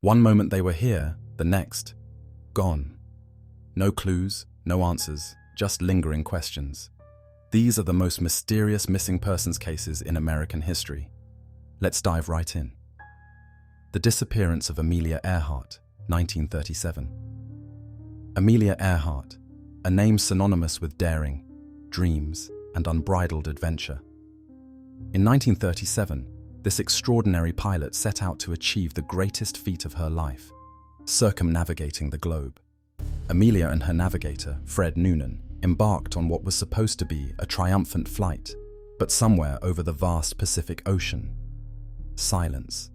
One moment they were here, the next, gone. No clues, no answers, just lingering questions. These are the most mysterious missing persons cases in American history. Let's dive right in. The disappearance of Amelia Earhart, 1937. Amelia Earhart, a name synonymous with daring, dreams, and unbridled adventure. In 1937, this extraordinary pilot set out to achieve the greatest feat of her life, circumnavigating the globe. Amelia and her navigator, Fred Noonan, embarked on what was supposed to be a triumphant flight, but somewhere over the vast Pacific Ocean, silence.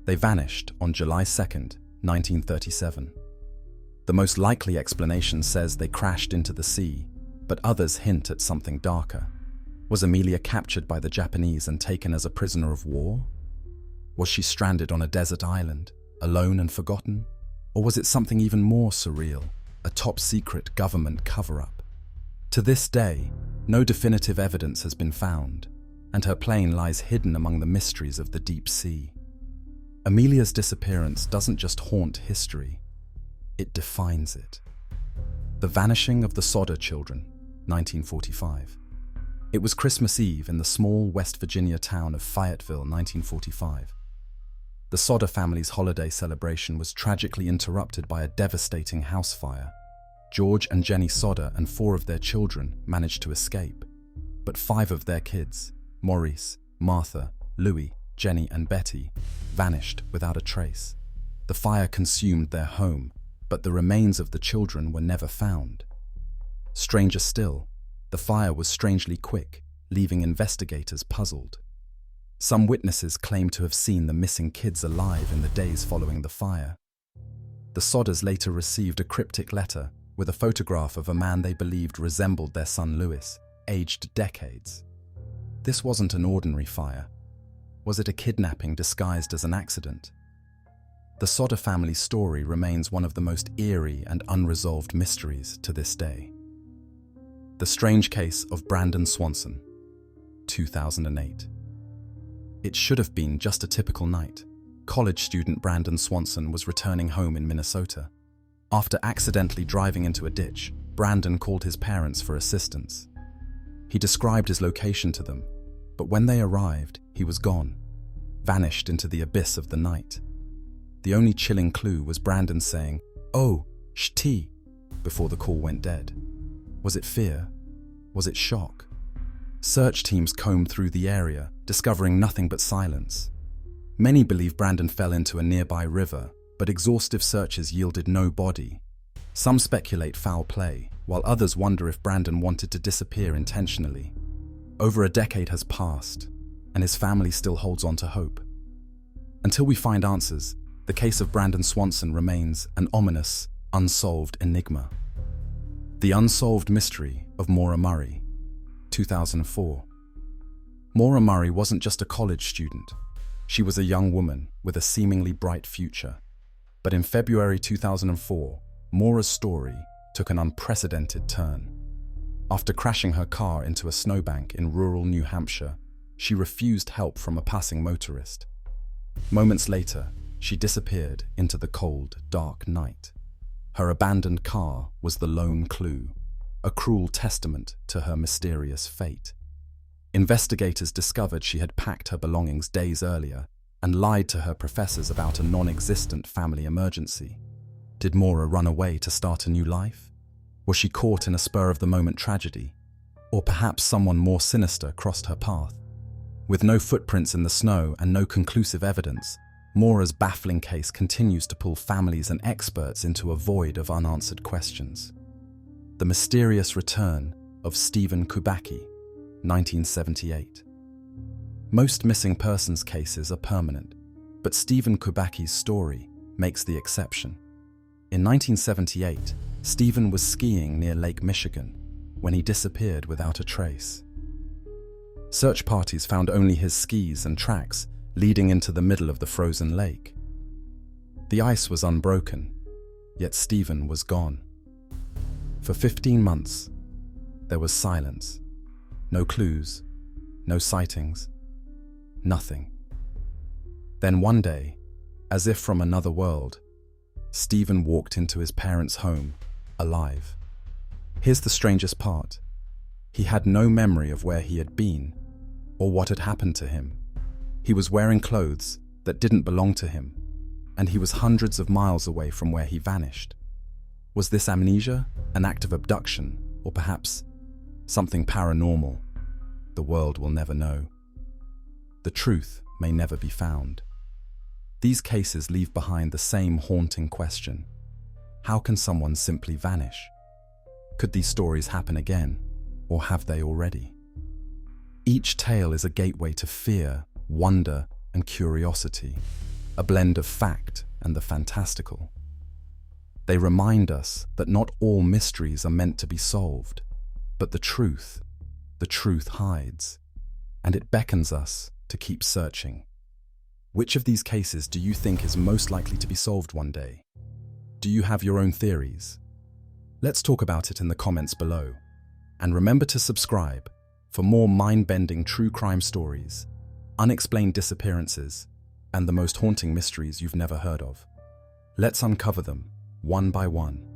They vanished on July 2nd, 1937. The most likely explanation says they crashed into the sea, but others hint at something darker. Was Amelia captured by the Japanese and taken as a prisoner of war? Was she stranded on a desert island, alone and forgotten? Or was it something even more surreal, a top-secret government cover-up? To this day, no definitive evidence has been found, and her plane lies hidden among the mysteries of the deep sea. Amelia's disappearance doesn't just haunt history, it defines it. The vanishing of the Sodder children, 1945. It was Christmas Eve in the small West Virginia town of Fayetteville, 1945. The Sodder family's holiday celebration was tragically interrupted by a devastating house fire. George and Jenny Sodder and 4 of their children managed to escape, but 5 of their kids, Maurice, Martha, Louis, Jenny, and Betty, vanished without a trace. The fire consumed their home, but the remains of the children were never found. Stranger still, the fire was strangely quick, leaving investigators puzzled. Some witnesses claim to have seen the missing kids alive in the days following the fire. The Sodders later received a cryptic letter with a photograph of a man they believed resembled their son Louis, aged decades. This wasn't an ordinary fire. Was it a kidnapping disguised as an accident? The Sodder family's story remains one of the most eerie and unresolved mysteries to this day. The strange case of Brandon Swanson, 2008. It should have been just a typical night. College student Brandon Swanson was returning home in Minnesota. After accidentally driving into a ditch, Brandon called his parents for assistance. He described his location to them, but when they arrived, he was gone, vanished into the abyss of the night. The only chilling clue was Brandon saying, "Oh, shti," before the call went dead. Was it fear? Was it shock? Search teams combed through the area, discovering nothing but silence. Many believe Brandon fell into a nearby river, but exhaustive searches yielded no body. Some speculate foul play, while others wonder if Brandon wanted to disappear intentionally. Over a decade has passed, and his family still holds on to hope. Until we find answers, the case of Brandon Swanson remains an ominous, unsolved enigma. The Unsolved Mystery of Maura Murray, 2004. Maura Murray wasn't just a college student. She was a young woman with a seemingly bright future. But in February 2004, Maura's story took an unprecedented turn. After crashing her car into a snowbank in rural New Hampshire, she refused help from a passing motorist. Moments later, she disappeared into the cold, dark night. Her abandoned car was the lone clue, a cruel testament to her mysterious fate. Investigators discovered she had packed her belongings days earlier and lied to her professors about a non-existent family emergency. Did Maura run away to start a new life? Was she caught in a spur-of-the-moment tragedy? Or perhaps someone more sinister crossed her path? With no footprints in the snow and no conclusive evidence, Maura's baffling case continues to pull families and experts into a void of unanswered questions. The mysterious return of Steven Kubacki, 1978. Most missing persons cases are permanent, but Steven Kubacki's story makes the exception. In 1978, Steven was skiing near Lake Michigan when he disappeared without a trace. Search parties found only his skis and tracks leading into the middle of the frozen lake. The ice was unbroken, yet Steven was gone. For 15 months, there was silence. No clues, no sightings, nothing. Then one day, As if from another world, Steven walked into his parents' home, alive. Here's the strangest part. He had no memory of where he had been or what had happened to him. He was wearing clothes that didn't belong to him, and he was hundreds of miles away from where he vanished. Was this amnesia, an act of abduction, or perhaps something paranormal? The world will never know. The truth may never be found. These cases leave behind the same haunting question. How can someone simply vanish? Could these stories happen again, or have they already? Each tale is a gateway to fear, wonder, and curiosity, a blend of fact and the fantastical. They remind us that not all mysteries are meant to be solved, but the truth hides, and it beckons us to keep searching. Which of these cases do you think is most likely to be solved one day? Do you have your own theories? Let's talk about it in the comments below. And remember to subscribe for more mind-bending true crime stories, unexplained disappearances, and the most haunting mysteries you've never heard of. Let's uncover them one by one.